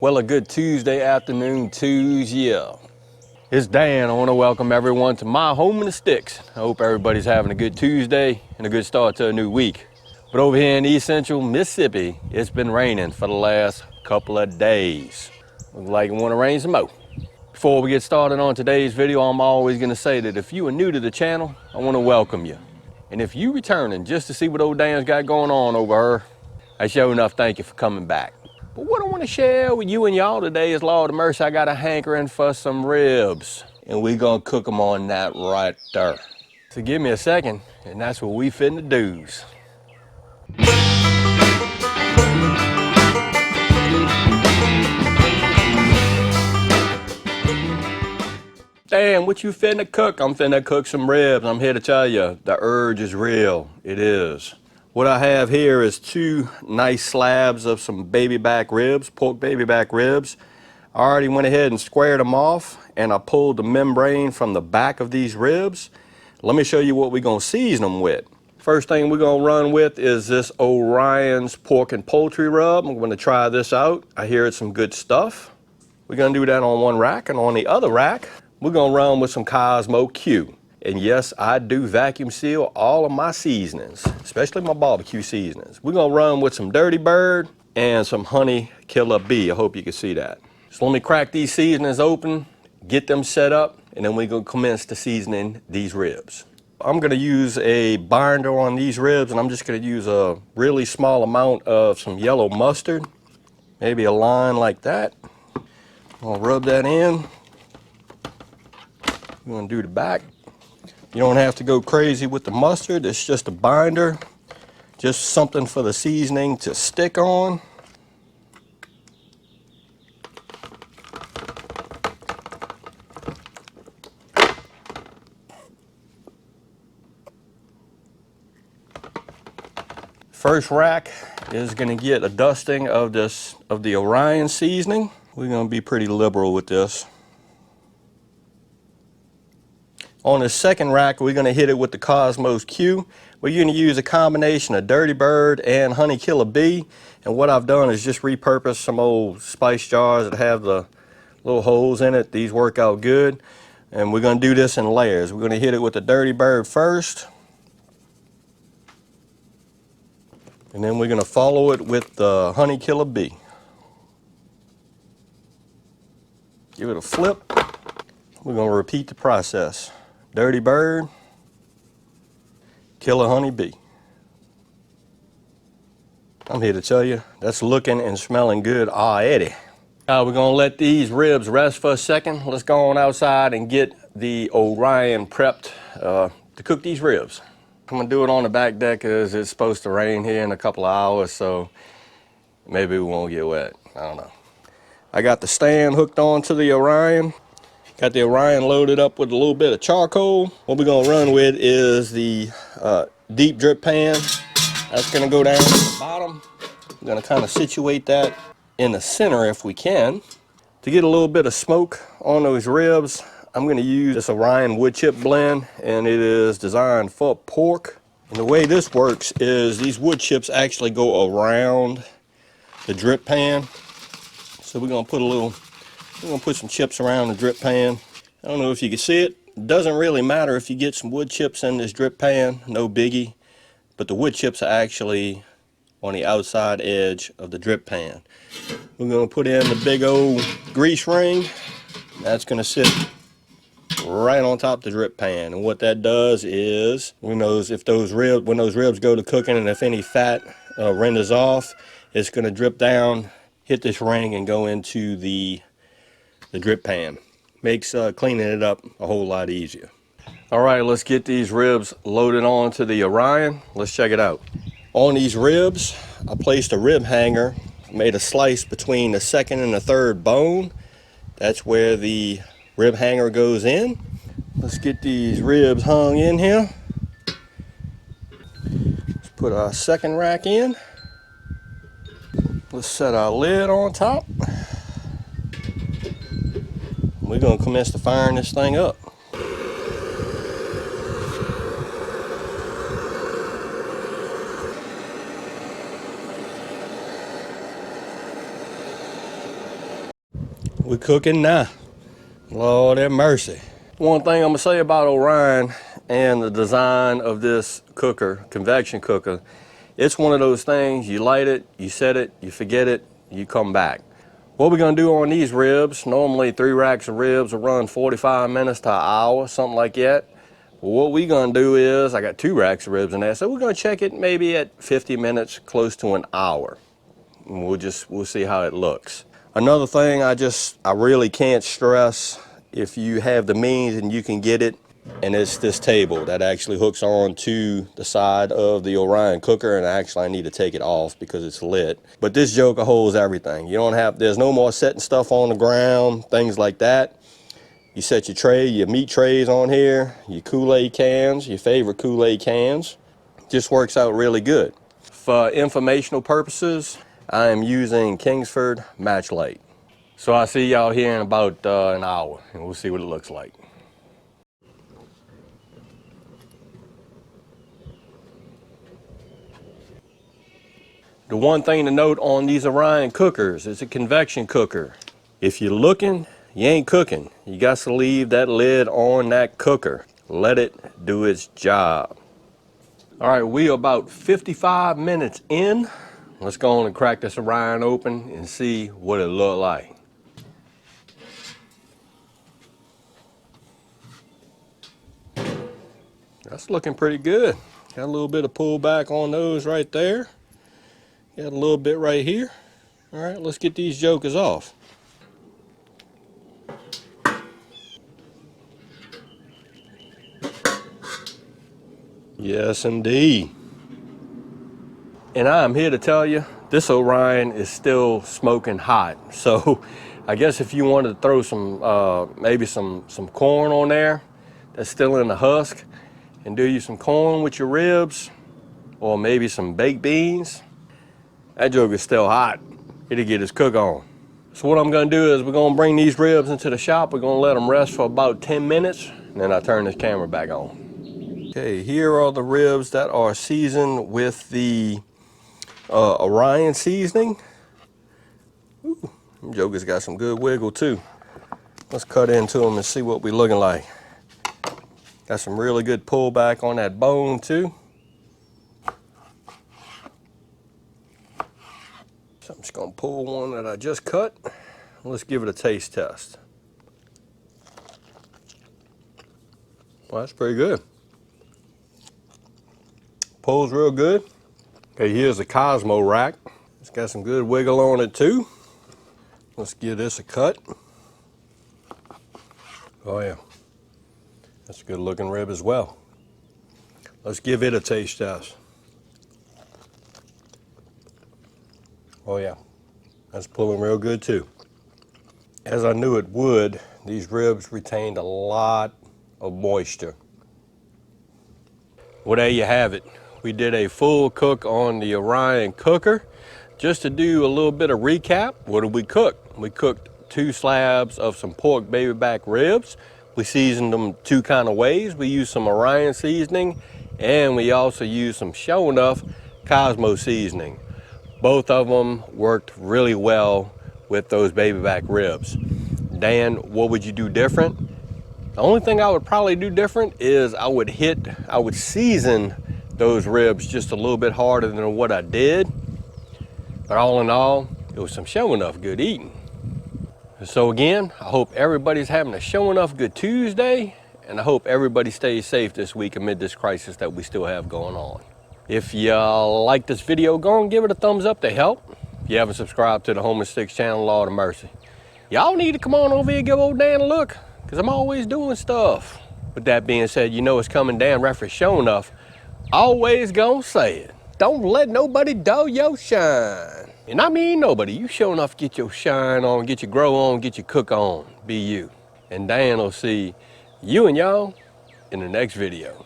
Well, a good Tuesday afternoon to you. It's Dan. I want to welcome everyone to my home in the sticks. I hope everybody's having a good Tuesday and a good start to a new week. But over here in East Central Mississippi, it's been raining for the last couple of days. Looks like it want to rain some more. Before we get started on today's video, I'm always going to say that if you are new to the channel, I want to welcome you. And if you returning just to see what old Dan's got going on over here, I sure enough thank you for coming back. But what I want to share with you and y'all today is, Lord of mercy, I got a hankering for some ribs. And we gonna cook them on that right there. So give me a second, and that's what we finna do's. Damn, what you finna cook? I'm finna cook some ribs. I'm here to tell you, the urge is real. It is. What I have here is two nice slabs of some baby back ribs, pork baby back ribs. I already went ahead and squared them off, and I pulled the membrane from the back of these ribs. Let me show you what we're gonna season them with. First thing we're gonna run with is this Orion's pork and poultry rub. I'm gonna try this out. I hear it's some good stuff. We're gonna do that on one rack, and on the other rack, we're gonna run with some Cosmo Q. And yes, I do vacuum seal all of my seasonings, especially my barbecue seasonings. We're gonna run with some Dirty Bird and some Honey Killer Bee. I hope you can see that. So let me crack these seasonings open, get them set up, and then we're gonna commence to seasoning these ribs. I'm gonna use a binder on these ribs, and I'm just gonna use a really small amount of some yellow mustard, maybe a line like that. I'll rub that in. We're gonna do the back. You don't have to go crazy with the mustard. It's just a binder, just something for the seasoning to stick on. First rack is gonna get a dusting of the Orion seasoning. We're gonna be pretty liberal with this. On the second rack, we're gonna hit it with the Cosmos Q. We're gonna use a combination of Dirty Bird and Honey Killer Bee. And what I've done is just repurpose some old spice jars that have the little holes in it. These work out good. And we're gonna do this in layers. We're gonna hit it with the Dirty Bird first. And then we're gonna follow it with the Honey Killer Bee. Give it a flip. We're gonna repeat the process. Dirty Bird, Killer Honey Bee. I'm here to tell you, that's looking and smelling good already. Now we're gonna let these ribs rest for a second. Let's go on outside and get the Orion prepped to cook these ribs. I'm gonna do it on the back deck because it's supposed to rain here in a couple of hours, so maybe we won't get wet. I don't know. I got the stand hooked onto the Orion. Got the Orion loaded up with a little bit of charcoal. What we're gonna run with is the deep drip pan. That's gonna go down to the bottom. We're gonna kind of situate that in the center if we can. To get a little bit of smoke on those ribs, I'm gonna use this Orion wood chip blend, and it is designed for pork. And the way this works is these wood chips actually go around the drip pan. So we're gonna put some chips around the drip pan. I don't know if you can see it. It doesn't really matter if you get some wood chips in this drip pan, no biggie. But the wood chips are actually on the outside edge of the drip pan. We're gonna put in the big old grease ring. That's gonna sit right on top of the drip pan. And what that does is, when those ribs go to cooking and if any fat renders off, it's gonna drip down, hit this ring, and go into the drip pan. Makes cleaning it up a whole lot easier. All right, let's get these ribs loaded onto the Orion. Let's check it out. On these ribs, I placed a rib hanger, made a slice between the second and the third bone. That's where the rib hanger goes in. Let's get these ribs hung in here. Let's put our second rack in. Let's set our lid on top. We're gonna commence to firing this thing up. We're cooking now. Lord have mercy. One thing I'm gonna say about Orion and the design of this cooker, convection cooker, it's one of those things, you light it, you set it, you forget it, you come back. What we're gonna do on these ribs, normally 3 racks of ribs will run 45 minutes to an hour, something like that. Well, what we're gonna do is, I got 2 racks of ribs in there, so we're gonna check it maybe at 50 minutes, close to an hour. And we'll see how it looks. Another thing I really can't stress, if you have the means and you can get it, and it's this table that actually hooks on to the side of the Orion cooker, and actually I need to take it off because it's lit. But this joker holds everything. You don't have, there's no more setting stuff on the ground, things like that. You set your tray, your meat trays on here, your Kool-Aid cans, your favorite Kool-Aid cans. Just works out really good. For informational purposes, I am using Kingsford Match Light. So I'll see y'all here in about an hour, and we'll see what it looks like. The one thing to note on these Orion cookers is a convection cooker. If you're looking, you ain't cooking. You got to leave that lid on that cooker. Let it do its job. All right, we are about 55 minutes in. Let's go on and crack this Orion open and see what it look like. That's looking pretty good. Got a little bit of pullback on those right there. Got a little bit right here. All right, let's get these jokers off. Yes, indeed. And I'm here to tell you, this Orion is still smoking hot. So I guess if you wanted to throw some, maybe some corn on there that's still in the husk, and do you some corn with your ribs, or maybe some baked beans, that joke is still hot. It'll get its cook on. So what I'm gonna do is we're gonna bring these ribs into the shop. We're gonna let them rest for about 10 minutes, and then I turn this camera back on. Okay, here are the ribs that are seasoned with the Orion seasoning. Ooh, them jokers got some good wiggle too. Let's cut into them and see what we're looking like. Got some really good pullback on that bone too. So I'm just gonna pull one that I just cut. Let's give it a taste test. Well, that's pretty good. Pulls real good. Okay, here's the Cosmo rack. It's got some good wiggle on it too. Let's give this a cut. Oh yeah, that's a good looking rib as well. Let's give it a taste test. Oh yeah, that's pulling real good too. As I knew it would, these ribs retained a lot of moisture. Well, there you have it. We did a full cook on the Orion cooker. Just to do a little bit of recap, what did we cook? We cooked 2 slabs of some pork baby back ribs. We seasoned them 2 kind of ways. We used some Orion seasoning, and we also used some Show Enough Cosmo seasoning. Both of them worked really well with those baby back ribs. Dan, what would you do different? The only thing I would probably do different is I would season those ribs just a little bit harder than what I did. But all in all, it was some Show Enough good eating. So again, I hope everybody's having a Show Enough good Tuesday, and I hope everybody stays safe this week amid this crisis that we still have going on. If you like this video, go and give it a thumbs up to help. If you haven't subscribed to the Home and Sticks channel, Lord of mercy. Y'all need to come on over here and give old Dan a look, because I'm always doing stuff. With that being said, you know it's coming. Dan reference Show Enough. Always gonna say it. Don't let nobody dull your shine. And I mean nobody. You sure enough get your shine on, get your grow on, get your cook on. Be you. And Dan will see you and y'all in the next video.